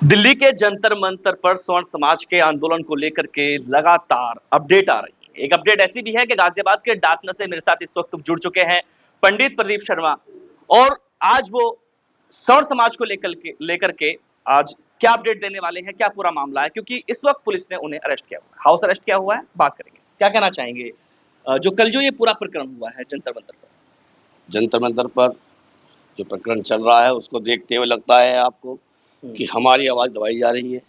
दिल्ली के जंतर मंतर पर स्वर्ण समाज के आंदोलन को लेकर के लगातार अपडेट आ रही है। एक अपडेट ऐसी भी है कि गाजियाबाद के डासना से मेरे साथ इस वक्त जुड़ चुके हैं पंडित प्रदीप शर्मा। और आज वो स्वर्ण समाज को लेकर के आज क्या अपडेट देने वाले हैं, क्या पूरा मामला है, क्योंकि इस वक्त पुलिस ने उन्हें अरेस्ट किया हुआ है, हाउस अरेस्ट किया हुआ है। बात करेंगे, क्या कहना चाहेंगे जो कल जो ये पूरा प्रकरण हुआ है जंतर मंतर पर। जंतर मंतर पर जो प्रकरण चल रहा है उसको देखते हुए लगता है आपको कि हमारी आवाज दबाई जा रही है,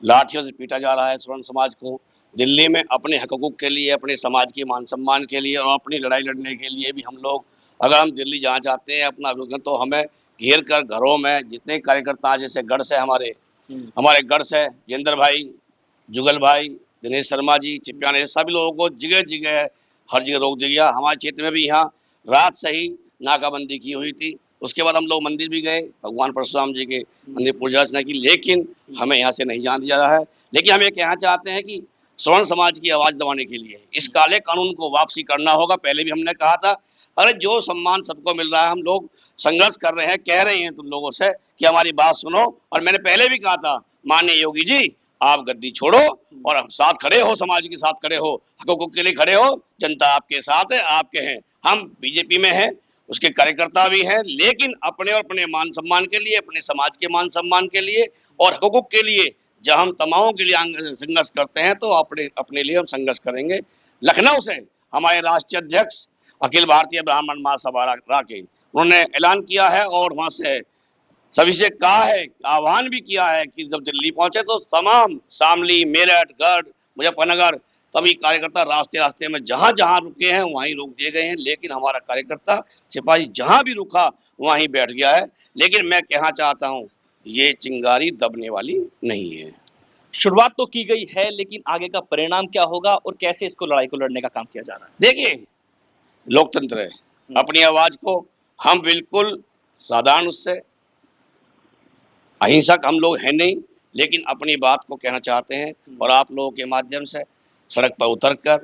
लाठियों से पीटा जा रहा है स्वर्ण समाज को। दिल्ली में अपने हकूक के लिए, अपने समाज के मान सम्मान के लिए और अपनी लड़ाई लड़ने के लिए भी हम लोग, अगर हम दिल्ली जाना चाहते हैं अपना विरोध, तो हमें घेर कर घरों में जितने कार्यकर्ता हैं, जैसे गढ़ से हमारे गढ़ से जितेंद्र भाई, जुगल भाई, दिनेश शर्मा जी, चिप्या ने, सभी लोगों को जगह जगह हर जगह रोक दिया। हमारे क्षेत्र में भी यहाँ रात से ही नाकाबंदी की हुई थी। उसके बाद हम लोग मंदिर भी गए, भगवान परशुराम जी के मंदिर पूजा अर्चना की, लेकिन हमें यहाँ से नहीं जाने दिया रहा है। लेकिन हम ये कहना चाहते हैं कि स्वर्ण समाज की आवाज दबाने के लिए इस काले कानून को वापसी करना होगा। पहले भी हमने कहा था, अरे जो सम्मान सबको मिल रहा है, हम लोग संघर्ष कर रहे हैं, कह रहे हैं तुम लोगों से कि हमारी बात सुनो। और मैंने पहले भी कहा था, माननीय योगी जी आप गद्दी छोड़ो और हम साथ खड़े हो, समाज के साथ खड़े हो, हकूक के लिए खड़े हो, जनता आपके साथ है, आपके हैं। हम बीजेपी में हैं, उसके कार्यकर्ता भी हैं, लेकिन अपने और अपने मान सम्मान के लिए, अपने समाज के मान सम्मान के लिए और हकूक के लिए जब हम तमामों के लिए संघर्ष करते हैं, तो अपने अपने लिए हम संघर्ष करेंगे। लखनऊ से हमारे राष्ट्रीय अध्यक्ष अखिल भारतीय ब्राह्मण महासभा के उन्होंने ऐलान किया है और वहां से सभी से कहा है, आह्वान भी किया है कि जब दिल्ली पहुंचे तो तमाम शामली, मेरठ, गढ़, मुजफ्फरनगर सभी कार्यकर्ता रास्ते रास्ते में जहां जहां रुके हैं वहीं रोक दिए गए हैं। लेकिन हमारा कार्यकर्ता सिपाही जहां भी रुका वहीं बैठ गया है। लेकिन मैं कहना चाहता हूं, ये चिंगारी दबने वाली नहीं है। शुरुआत तो की गई है, लेकिन आगे का परिणाम क्या होगा और कैसे इसको लड़ाई को लड़ने का काम किया जा रहा है। देखिए, लोकतंत्र है, अपनी आवाज को हम बिल्कुल साधारण, उससे अहिंसक हम लोग हैं नहीं, लेकिन अपनी बात को कहना चाहते हैं। और आप लोगों के माध्यम से सड़क पर उतरकर,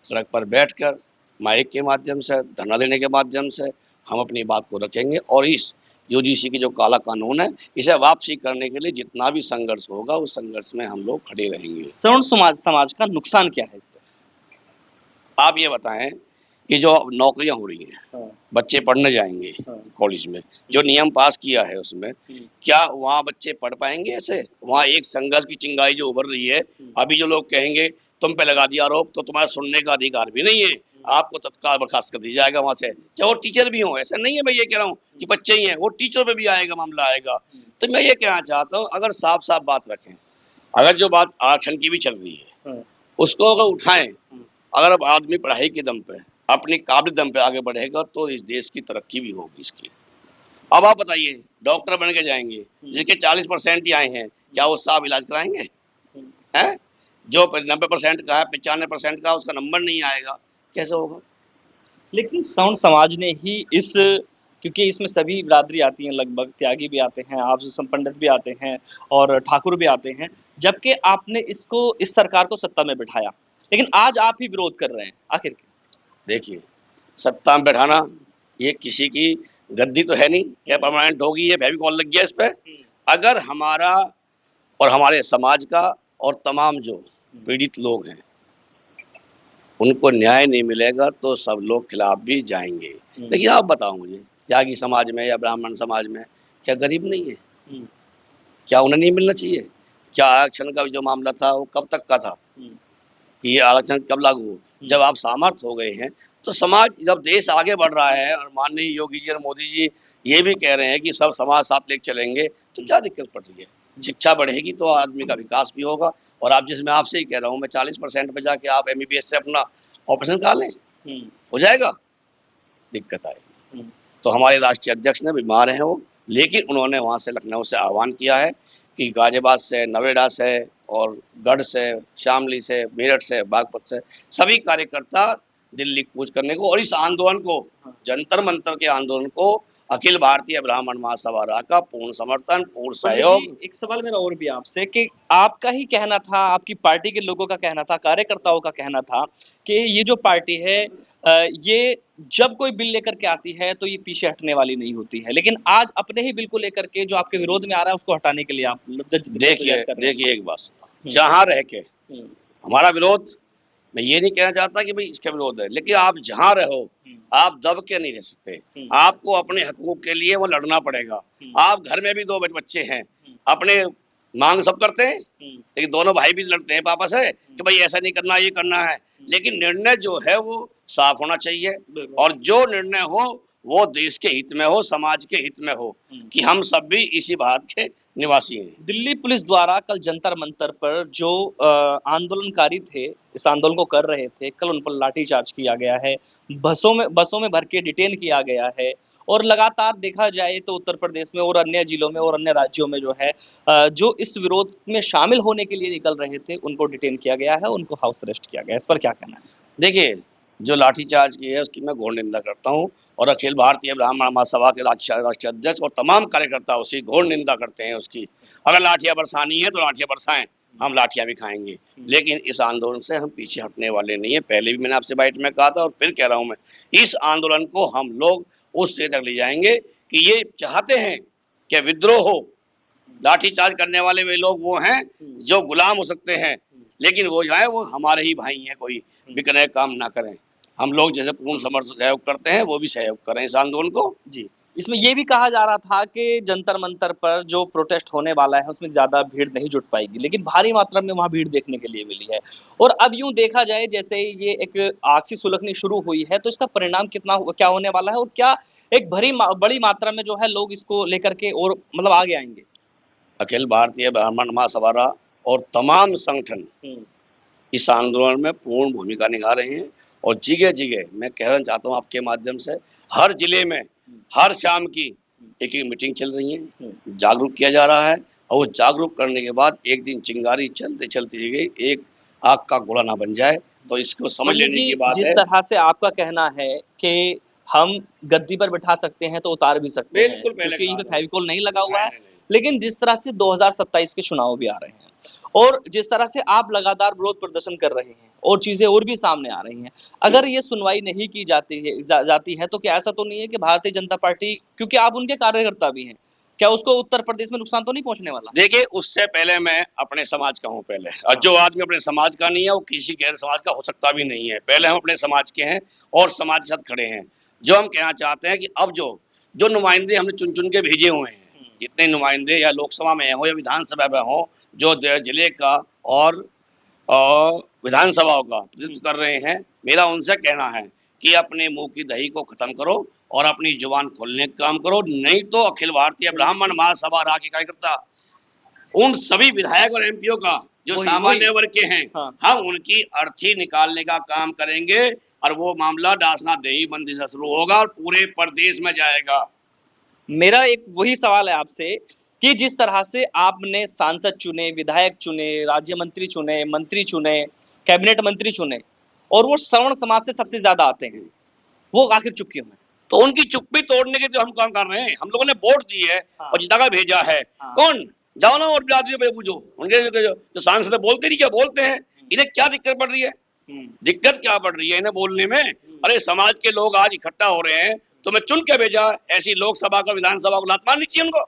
सड़क पर बैठकर, माइक के माध्यम से, धरना देने के माध्यम से हम अपनी बात को रखेंगे। और इस यूजीसी की जो काला कानून है, इसे वापसी करने के लिए जितना भी संघर्ष होगा उस संघर्ष में हम लोग खड़े रहेंगे। स्वर्ण समाज का नुकसान क्या है इससे, आप ये बताएं कि जो नौकरियां हो रही हैं, बच्चे पढ़ने जाएंगे कॉलेज में, जो नियम पास किया है उसमें क्या वहाँ बच्चे पढ़ पाएंगे? ऐसे वहाँ एक संघर्ष की चिंगारी जो उभर रही है। अभी जो लोग कहेंगे तुम पे लगा दिया आरोप, तो तुम्हारा सुनने का अधिकार भी नहीं है, आपको तत्काल बर्खास्त कर दिया जाएगा वहां से, चाहे वो टीचर भी हो। ऐसा नहीं है मैं ये कह रहा हूँ कि बच्चे ही हैं, वो टीचर पे भी आएगा, मामला आएगा। तो मैं ये कहना चाहता हूँ, अगर साफ साफ बात रखें, अगर जो बात आरक्षण की भी चल रही है उसको अगर उठाएं, अगर अब आदमी पढ़ाई के दम पे, अपनी काबिल दम पे आगे बढ़ेगा तो इस देश की तरक्की भी होगी इसकी। अब आप बताइए, डॉक्टर बन के जाएंगे जिसके 40% ही आए हैं, क्या वो साहब इलाज कराएंगे? हैं? जो 90% का है, 95% का, उसका नंबर नहीं आएगा, कैसे होगा? लेकिन स्वर्ण समाज ने ही इस, क्योंकि इसमें सभी बिरादरी आती हैं, लगभग त्यागी भी आते हैं, आप जैसे पंडित भी आते हैं और ठाकुर भी आते हैं, जबकि आपने इसको, इस सरकार को सत्ता में बिठाया, लेकिन आज आप ही विरोध कर रहे हैं, आखिर क्यों? देखिए, सत्ता में बैठाना ये किसी की गद्दी तो है नहीं, क्या परमानेंट होगी? ये फेविकॉल लग गया इस पे। अगर हमारा और हमारे समाज का और तमाम जो पीड़ित लोग हैं उनको न्याय नहीं मिलेगा तो सब लोग खिलाफ भी जाएंगे। लेकिन आप बताओ मुझे, त्यागी समाज में या ब्राह्मण समाज में क्या गरीब नहीं है? क्या उन्हें नहीं मिलना चाहिए? क्या आरक्षण का जो मामला था वो कब तक का था कि ये आरक्षण कब लागू हो? जब आप सामर्थ्य हो गए हैं तो समाज, जब देश आगे बढ़ रहा है और माननीय योगी जी और मोदी जी ये भी कह रहे हैं कि सब समाज साथ लेकर चलेंगे, तो क्या दिक्कत पड़ रही है? शिक्षा बढ़ेगी तो आदमी का विकास भी होगा। और आप, जिसमें आपसे ही कह रहा हूँ मैं, 40% पे जाके आप एमबीबीएस से अपना ऑपरेशन करा लें, हो जाएगा? दिक्कत आएगी। तो हमारे राष्ट्रीय अध्यक्ष ने, बीमार हैं वो, लेकिन उन्होंने वहाँ से, लखनऊ से आह्वान किया है कि गाजियाबाद से, नोएडा से और गढ़ से, शामली से, मेरठ से, बागपत से सभी कार्यकर्ता दिल्ली कूच करने को, और इस आंदोलन को, जंतर मंतर के आंदोलन को अखिल भारतीय ब्राह्मण महासभा का पूर्ण समर्थन, पूर्ण सहयोग। एक सवाल मेरा और भी आपसे कि आपका ही कहना था, आपकी पार्टी के लोगों का कहना था, कार्यकर्ताओं का कहना था कि ये जो पार्टी है ये जब कोई बिल लेकर के आती है तो ये पीछे हटने वाली नहीं होती है, लेकिन आज अपने ही बिल को लेकर के जो आपके विरोध में आ रहा है उसको हटाने के लिए आप देखिए कर रहे हैं। देखिए एक बात हुँ, जहाँ रह के हुँ, हमारा विरोध, मैं ये नहीं कहना चाहता कि भाई इसका विरोध है, लेकिन आप जहाँ रहो हुँ, आप दब के नहीं रह सकते। हुँ, आपको अपने हकूक के लिए वो लड़ना पड़ेगा। हुँ, आप घर में भी 2 बच्चे हैं, हुँ, अपने मांग सब करते हैं, हुँ, लेकिन दोनों भाई भी लड़ते हैं पापा से हुँ, कि भाई ऐसा नहीं करना, ये करना है। हुँ, लेकिन निर्णय जो है वो साफ होना चाहिए बिल्कुल। और जो निर्णय हो वो देश के हित में हो, समाज के हित में हो हुँ। कि हम सब भी इसी भारत के निवासी हैं। दिल्ली पुलिस द्वारा कल जंतर मंतर पर जो आंदोलनकारी थे, इस आंदोलन को कर रहे थे, कल उन पर लाठीचार्ज किया गया है। बसों में भर के डिटेन किया गया है और लगातार देखा जाए तो उत्तर प्रदेश में और अन्य जिलों में और अन्य राज्यों में जो है जो इस विरोध में शामिल होने के लिए निकल रहे थे, उनको डिटेन किया गया है, उनको हाउस अरेस्ट किया गया है। इस पर क्या कहना है? देखिए, जो लाठीचार्ज की है उसकी मैं घोर निंदा करता हूँ और अखिल भारतीय ब्राह्मण महासभा के राष्ट्रीय अध्यक्ष और तमाम कार्यकर्ता उसकी घोर निंदा करते हैं उसकी। अगर लाठियाँ बरसानी है तो लाठियाँ बरसाएँ, हम लाठियाँ भी खाएँगे। लेकिन इस आंदोलन से हम पीछे हटने वाले नहीं हैं। पहले भी मैंने आपसे बाइट में कहा था और फिर कह रहा हूँ मैं, इस आंदोलन को हम लोग उस सिरे तक ले जाएँगे कि ये चाहते हैं कि विद्रोह हो। लाठीचार्ज करने वाले वे लोग वो हैं जो गुलाम हो सकते हैं, लेकिन वो जो है वो हमारे ही भाई हैं, कोई बिकने का काम ना करें। हम लोग जैसे पूर्ण सहयोग करते हैं, वो भी सहयोग करें इस आंदोलन को। जी। इसमें ये भी कहा जा रहा था कि जंतर-मंतर पर जो प्रोटेस्ट होने वाला है, उसमें ज़्यादा भीड़ नहीं जुट पाएगी, लेकिन भारी मात्रा में वहाँ भीड़ देखने के लिए मिली है। और अब यूँ देखा जाए जैसे ये एक आग सी सुलगनी शुरू हुई है, तो इसका परिणाम क्या होने वाला है और क्या एक बड़ी मात्रा में जो है लोग इसको लेकर के और मतलब आगे आएँगे? अखिल भारतीय ब्राह्मण महासभा और तमाम संगठन हुँ, इस आंदोलन में पूर्ण भूमिका निभा रहे हैं और जगह-जगह मैं कहना चाहता हूँ आपके माध्यम से, हर जिले में हर शाम की एक-एक मीटिंग चल रही है, हुँ। जागरूक किया जा रहा है और वो जागरूक करने के बाद एक दिन चिंगारी चलते-चलते गई एक आग का गोला ना बन जाए, तो इसको समझ पंडित लेने जी, की बात जिस है। तरह से आपका कहना है कि हम गद्दी पर बिठा सकते हैं तो उतार भी सकते हैं, बिल्कुल पहले क्योंकि कहा इनमें था। फेविकोल नहीं लगा हुआ नहीं, है। नहीं, नहीं। लेकिन जिस तरह से 2027 के चुनाव भी आ रहे हैं और जिस तरह से आप लगातार विरोध प्रदर्शन कर रहे हैं और चीज़ें और भी सामने आ रही हैं, अगर ये सुनवाई नहीं की जाती है तो क्या ऐसा तो नहीं है कि भारतीय जनता पार्टी, क्योंकि आप उनके कार्यकर्ता भी हैं, क्या उसको उत्तर प्रदेश में नुकसान तो नहीं पहुँचने वाला? देखिए, उससे पहले मैं अपने समाज का हूँ पहले और हाँ। जो आदमी अपने समाज का नहीं है, वो किसी गैर समाज का हो सकता भी नहीं है। पहले हम अपने समाज के हैं और समाज के साथ खड़े हैं। जो हम कहना चाहते हैं कि अब जो नुमाइंदे हमने चुन-चुन के भेजे हुए हैं, हुँ, जितने नुमाइंदे या लोकसभा में हो या विधानसभा में हो, जो जिले का और विधानसभाओं का प्रतिनिधित्व कर रहे हैं, मेरा उनसे कहना है कि अपने मुँह की दही को खत्म करो और अपनी जुबान खोलने का काम करो, नहीं तो अखिल भारतीय ब्राह्मण महासभा के कार्यकर्ता उन सभी विधायक और एमपीओ का जो वही, सामान्य वही। वर्ग के हैं, हाँ। हम उनकी अर्थी निकालने का काम करेंगे और वो मामला डासना देही बंदी से शुरू होगा और पूरे प्रदेश में जाएगा। मेरा एक वही सवाल है आपसे कि जिस तरह से आपने सांसद चुने, विधायक चुने, राज्य मंत्री चुने, मंत्री चुने, कैबिनेट मंत्री चुने और वो सवर्ण समाज से सबसे ज़्यादा आते हैं, वो आखिर चुप क्यों हैं? तो उनकी चुप्पी तोड़ने के जो हम काम कर रहे हैं, हम लोगों ने वोट दी है हाँ। और जिताकर भेजा है। हाँ। कौन? जाओ ना और बिरादरियों पे पूछो, उनके जो सांसद बोलते नहीं क्या बोलते हैं, इन्हें क्या दिक्कत पड़ रही है? हुँ, दिक्कत क्या पड़ रही है इन्हें बोलने में? अरे समाज के लोग आज इकट्ठा हो रहे हैं, तुम्हें चुन के भेजा, ऐसी लोकसभा को विधानसभा को लात मारनी चाहिए उनको।